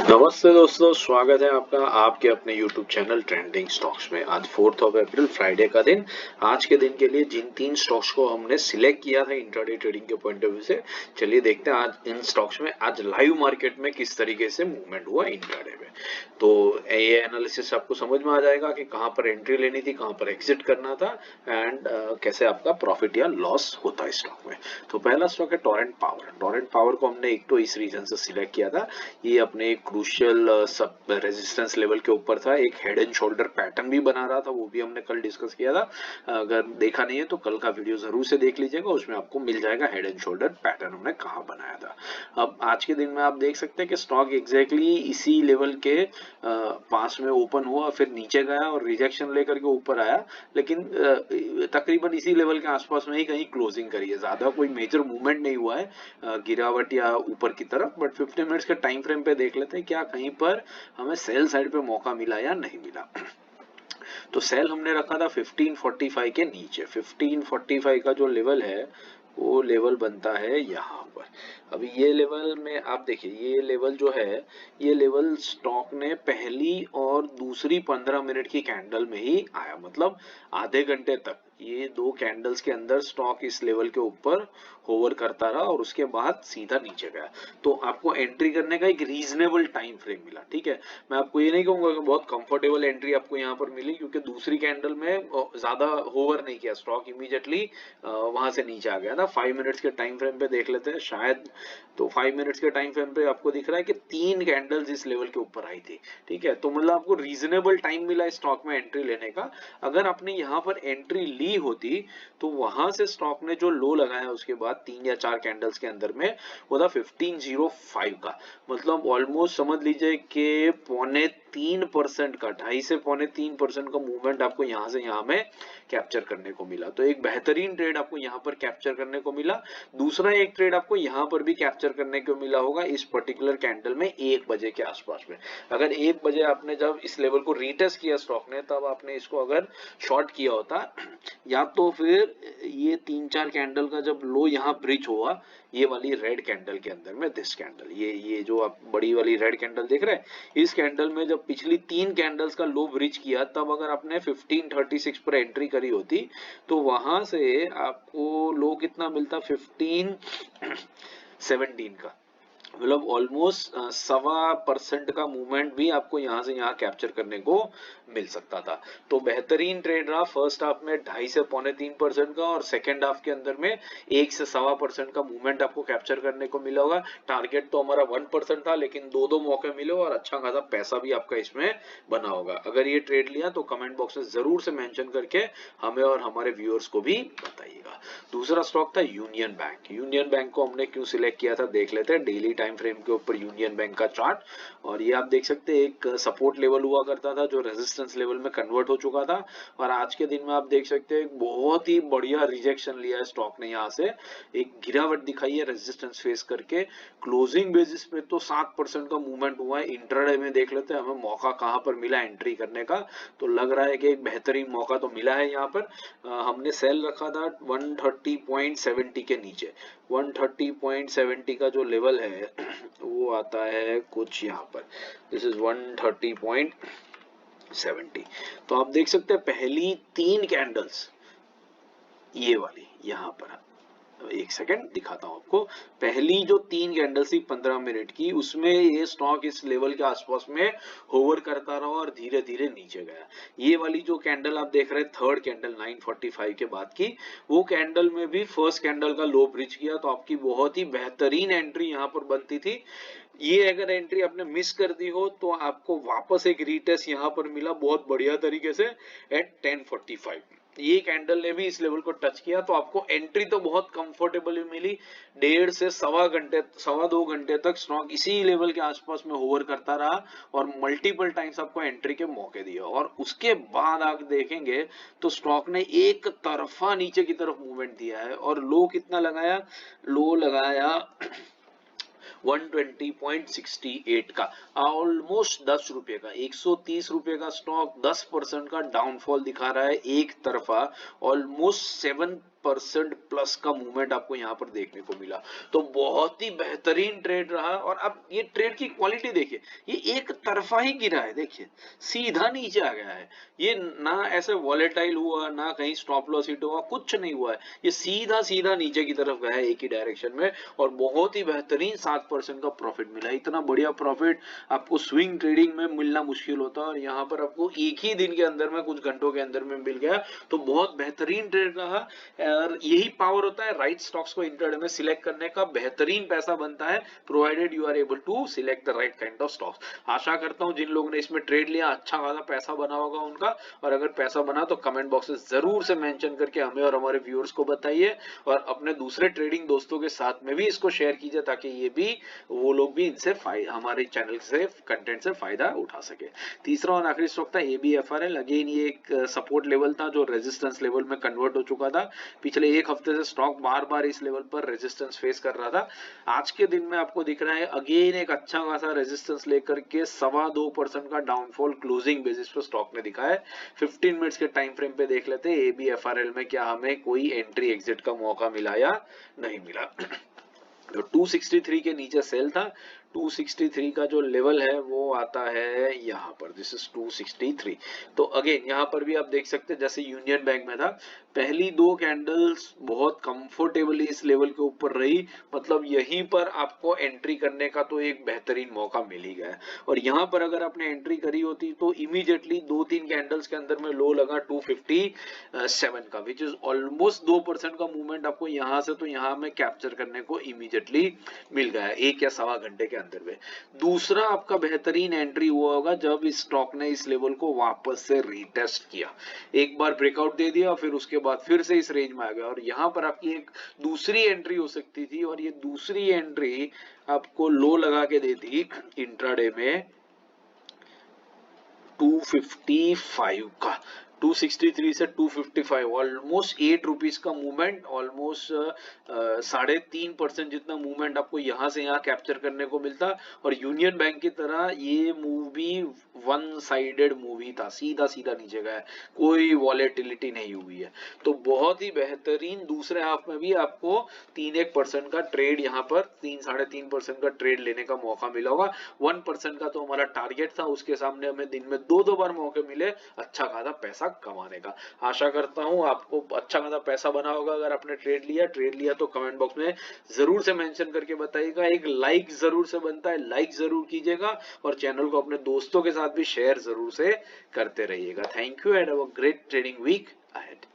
नमस्ते दोस्तों, स्वागत है आपका आपके अपने YouTube चैनल ट्रेंडिंग स्टॉक्स में। आज 4 अप्रैल फ्राइडे का दिन। आज के दिन के लिए जिन 3 स्टॉक्स को हमने सिलेक्ट किया था इंट्राडे ट्रेडिंग के पॉइंट ऑफ व्यू से, चलिए देखते हैं आज इन स्टॉक्स में आज लाइव मार्केट में किस तरीके से मूवमेंट हुआ इंट्राडे में। तो ये एनालिसिस आपको समझ में आ जाएगा कि कहाँ पर एंट्री लेनी थी, कहाँ पर एग्जिट करना था एंड कैसे आपका प्रॉफिट या लॉस होता है स्टॉक में। तो पहला स्टॉक है टोरेंट पावर। टोरेंट पावर को हमने एक तो इस रीजन से सिलेक्ट किया था, ये अपने एक क्रूशियल सब रेजिस्टेंस लेवल के ऊपर था, एक हेड एंड शोल्डर पैटर्न भी बना रहा था, वो भी हमने कल डिस्कस किया था। अगर देखा नहीं है तो कल का वीडियो जरूर से देख लीजिएगा, उसमें आपको मिल जाएगा हेड एंड शोल्डर पैटर्न हमने कहाँ बनाया था। अब आज के दिन में आप देख सकते हैं कि स्टॉक एग्जैक्टली इसी लेवल के पास में ओपन हुआ, फिर नीचे गया और रिजेक्शन लेकर के ऊपर आया, लेकिन तकरीबन इसी लेवल के आसपास में ही कहीं क्लोजिंग करी है। ज्यादा कोई मेजर मूवमेंट नहीं हुआ है गिरावट या ऊपर की तरफ। बट 15 मिनट्स के टाइम फ्रेम पे देख लेते हैं क्या कहीं पर हमें सेल साइड पे मौका मिला या नहीं मिला। तो सेल हमने रखा था 1545 के नीचे। 1545 का जो लेवल है वो लेवल बनता है यहाँ पर। अभी ये लेवल में आप देखिए, ये लेवल जो है, ये लेवल स्टॉक ने पहली और दूसरी 15 मिनट की कैंडल में ही आया, मतलब आधे घंटे तक ये दो कैंडल्स के अंदर स्टॉक इस लेवल के ऊपर होवर करता रहा और उसके बाद सीधा नीचे गया। तो आपको एंट्री करने का एक रीजनेबल टाइम फ्रेम मिला। ठीक है, मैं आपको ये नहीं कहूंगा कि बहुत कंफर्टेबल एंट्री आपको यहाँ पर मिली, क्योंकि दूसरी कैंडल में ज्यादा होवर नहीं किया स्टॉक, इमीडिएटली वहां से नीचे आ गया था। 5 मिनट्स के टाइम फ्रेम पे देख लेते हैं शायद। तो 5 मिनट्स के टाइम फ्रेम पे आपको दिख रहा है कि 3 कैंडल्स इस लेवल के ऊपर आई थी। ठीक है, तो मतलब आपको रीजनेबल टाइम मिला स्टॉक में एंट्री लेने का। अगर आपने यहाँ पर एंट्री ली होती तो वहां से स्टॉक ने जो लो लगाया उसके बाद 3 या 4 कैंडल्स के अंदर में, वो था 1505 का। मतलब ऑलमोस्ट समझ लीजिए कि 2.25% का, 2.5 से 3.25% का मूवमेंट आपको यहाँ से यहाँ में कैप्चर करने को मिला। तो एक बेहतरीन ट्रेड आपको यहाँ पर कैप्चर करने को मिला। दूसरा एक ट्रेड आपको यहाँ पर भी कैप्चर करने को मिला होगा इस पर्टिकुलर कैंडल में 1 बजे के आसपास में। अगर 1 बजे आपने जब इस लेवल को रीटेस्ट किया स्टॉक ने, तब आपने इसको अगर शॉर्ट किया होता, या तो फिर ये 3-4 कैंडल का जब लो यहाँ ब्रिज हुआ, ये वाली रेड कैंडल के अंदर में, दिस कैंडल, ये जो आप बड़ी वाली रेड कैंडल देख रहे हैं, इस कैंडल में जब पिछली 3 कैंडल्स का लो ब्रिज किया, तब अगर आपने 1536 पर एंट्री करी होती तो वहां से आपको लो कितना मिलता, 1517 का। मतलब ऑलमोस्ट 1.25% का मूवमेंट भी आपको यहाँ से यहाँ कैप्चर करने को मिल सकता था। तो बेहतरीन ट्रेड रहा फर्स्ट हाफ में 2.5 से 3.25% का, और सेकेंड हाफ के अंदर में 1 से 1.25% का मूवमेंट आपको कैप्चर करने को मिला होगा। टारगेट तो हमारा 1% था, लेकिन दो मौके मिले और अच्छा खासा पैसा भी आपका इसमें बना होगा। अगर ये ट्रेड लिया तो कमेंट बॉक्स में जरूर से मेंशन करके हमें और हमारे व्यूअर्स को भी बताइएगा। दूसरा स्टॉक था यूनियन बैंक। यूनियन बैंक को हमने क्यों सिलेक्ट किया था देख लेते हैं। डेली टाइम फ्रेम के ऊपर यूनियन बैंक का चार्ट, और ये आप देख सकते हैं एक सपोर्ट लेवल हुआ करता था जो रेजिस्टेंस लेवल में कन्वर्ट हो चुका था, और आज के दिन में आप देख सकते हैं एक बहुत ही बढ़िया रिजेक्शन लिया है स्टॉक ने। यहाँ से एक गिरावट दिखाई है रेजिस्टेंस फेस करके। क्लोजिंग बेसिस पे तो 7% का मूवमेंट हुआ है। इंट्राडे में देख लेते हैं हमें मौका कहाँ पर मिला एंट्री करने का, तो लग रहा है कि एक बेहतरीन मौका तो मिला है यहाँ पर। हमने सेल रखा था 130.70 के नीचे। 130.70 का जो लेवल है वो आता है कुछ यहाँ पर, दिस इज 130.70। तो आप देख सकते हैं पहली 3 कैंडल्स, ये वाली यहाँ पर, एक सेकंड दिखाता हूं आपको। पहली जो 3 कैंडल थी 15 मिनट की, उसमें ये स्टॉक इस लेवल के आसपास में होवर करता रहा और धीरे धीरे नीचे गया। ये वाली जो कैंडल आप देख रहे हैं, थर्ड कैंडल 9:45 के बाद की, वो कैंडल में भी फर्स्ट कैंडल का लो ब्रिज किया, तो आपकी बहुत ही बेहतरीन एंट्री यहाँ पर बनती थी। ये अगर एंट्री आपने मिस कर दी हो तो आपको वापस एक रीटेस्ट यहाँ पर मिला बहुत बढ़िया तरीके से एट 10:45। ये कैंडल ने भी इस लेवल को टच किया, तो आपको एंट्री तो बहुत कंफर्टेबल मिली। 1.5 से 2 घंटे तक स्टॉक इसी लेवल के आसपास में होवर करता रहा और मल्टीपल टाइम्स आपको एंट्री के मौके दिए, और उसके बाद आप देखेंगे तो स्टॉक ने एक तरफा नीचे की तरफ मूवमेंट दिया है। और लो कितना लगाया, लो लगाया 120.68 का, ऑलमोस्ट 10 रुपए का, 130 रुपए का स्टॉक 10% का डाउनफॉल दिखा रहा है एक तरफा। ऑलमोस्ट 7% प्लस का मूवमेंट आपको यहाँ पर देखने को मिला। तो बहुत ही बेहतरीन ट्रेड रहा। और अब ये ट्रेड की क्वालिटी देखिए, ये एक तरफा ही गिरा है, देखिए सीधा नीचे आ गया है। ये ना ऐसे वॉलेटाइल हुआ, ना कहीं स्टॉप लॉस हिट हुआ, कुछ नहीं हुआ है। ये सीधा सीधा नीचे की तरफ गया है एक ही डायरेक्शन में, और बहुत ही बेहतरीन 7% का प्रॉफिट मिला। इतना बढ़िया प्रॉफिट आपको स्विंग ट्रेडिंग में मिलना मुश्किल होता है, और यहाँ पर आपको एक ही दिन के अंदर में, कुछ घंटों के अंदर में मिल गया। तो बहुत बेहतरीन ट्रेड रहा। और यही पावर होता है राइट स्टॉक्स को इंट्राडे में सिलेक्ट करने का। बेहतरीन पैसा बनता है provided you are able to select the right kind of stocks. आशा करता हूं जिन लोगों ने इसमें ट्रेड लिया, अच्छा खासा पैसा बना होगा उनका। और अगर पैसा बना तो कमेंट बॉक्स में जरूर से मेंशन करके हमें और हमारे व्यूअर्स को बताइए, और अपने दूसरे ट्रेडिंग दोस्तों के साथ में भी इसको शेयर कीजिए, ताकि ये भी, वो लोग भी इनसे हमारे चैनल से कंटेंट से फायदा उठा सके। तीसरा और आखिरी स्टॉक था ABFRL। अगेन ये एक सपोर्ट लेवल था जो रेजिस्टेंस लेवल में कन्वर्ट हो चुका था। पिछले एक हफ्ते से स्टॉक बार बार इस लेवल पर रेजिस्टेंस फेस कर रहा था। आज के दिन में आपको दिख रहा है अगेन एक अच्छा खासा रेजिस्टेंस लेकर के 2.25% का डाउनफॉल क्लोजिंग बेसिस पर स्टॉक ने दिखा है। 15 मिनट्स के टाइम फ्रेम पे देख लेते हैं ABFRL में क्या हमें कोई एंट्री एग्जिट का मौका मिला या नहीं मिला। तो 263 के नीचे सेल था। 263 का जो लेवल है वो आता है यहाँ पर, दिस इज 263। तो अगेन यहाँ पर भी आप देख सकते हैं जैसे यूनियन बैंक में था, पहली दो कैंडल्स बहुत कंफर्टेबली इस लेवल के ऊपर रही, मतलब यहीं पर आपको एंट्री करने का तो एक बेहतरीन मौका मिल ही गया। और यहाँ पर अगर आपने एंट्री करी होती तो इमीडिएटली 2-3 कैंडल्स के अंदर में लो लगा 257 का, विच इज ऑलमोस्ट 2% का मूवमेंट आपको यहाँ से तो यहाँ में कैप्चर करने को इमीडिएटली मिल गया, एक या सवा घंटे के अंदर में। दूसरा आपका बेहतरीन एंट्री हुआ होगा जब इस स्टॉक ने इस लेवल को वापस से रीटेस्ट किया, एक बार ब्रेकआउट दे दिया, फिर उसके बाद फिर से इस रेंज में आ गया, और यहाँ पर आपकी एक दूसरी एंट्री हो सकती थी। और ये दूसरी एंट्री आपको लो लगा के देती इंट्राडे में 255 का, 263 से 255, ऑलमोस्ट 8 रुपीज का मूवमेंट, ऑलमोस्ट 3.5% जितना मूवमेंट आपको यहाँ से यहाँ कैप्चर करने को मिलता। और यूनियन बैंक की तरह ये मूव भी वन साइडेड मूव ही था, सीधा सीधा नीचे गया, कोई वॉलेटिलिटी नहीं हुई है। तो बहुत ही बेहतरीन दूसरे हाफ में भी आपको 3-1% का ट्रेड, यहाँ पर 3-3.5% का ट्रेड लेने का मौका मिला होगा। 1% का तो हमारा टारगेट था, उसके सामने हमें दिन में 2-2 बार मौके मिले अच्छा खासा पैसा कमाने का। आशा करता हूं आपको अच्छा खासा पैसा बना होगा। अगर आपने ट्रेड लिया तो कमेंट बॉक्स में जरूर से मेंशन करके बताइएगा। एक लाइक जरूर से बनता है, लाइक जरूर कीजिएगा, और चैनल को अपने दोस्तों के साथ भी शेयर जरूर से करते रहिएगा। Thank you and have a great trading week ahead.